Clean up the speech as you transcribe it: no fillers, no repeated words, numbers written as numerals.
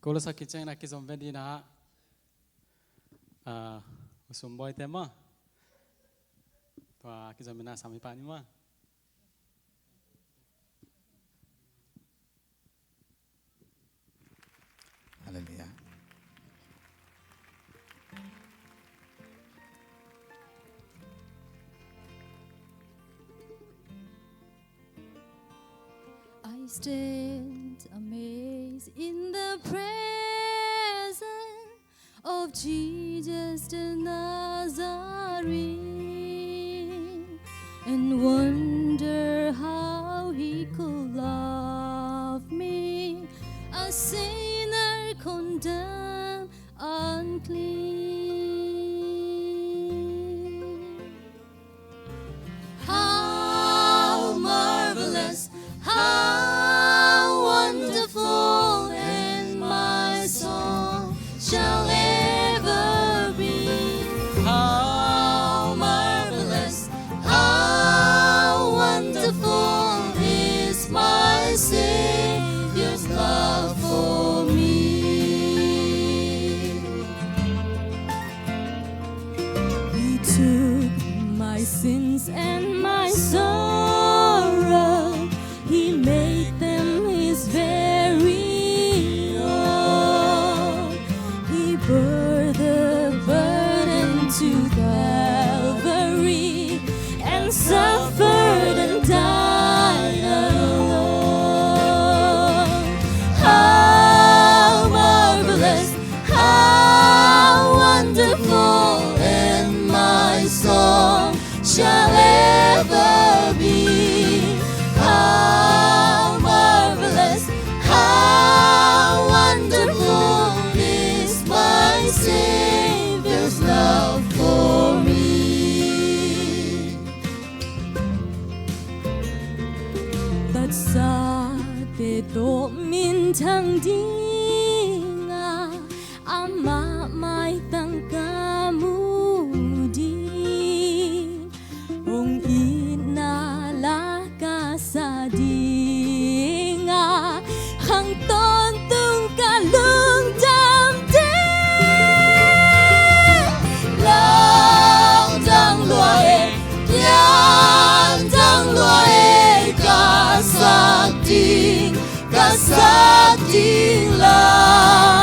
Kalau sakit ceng nak kisah bedi na, usum boy tema, tua kisah bina sami pani ma. Haleluya. I stand amazed in the presence of Jesus the Nazarene and wonder how he could love me, a sinner condemned unclean. How marvelous, how wonderful, and my song shall ever be. How marvelous, how wonderful is my Savior's love for me. He took my sins and my sorrow, he made them his very own. He bore the burden to Calvary and suffered and died alone. How marvelous, how wonderful, and my song shall ever be. How marvelous, how wonderful is my Savior's love for me. But sa te do min thang ding ama mai tang kamu di ong inala ka sa ding hang ton tung ka lung dam ding lang dang loe yang dang loe ka sa ding la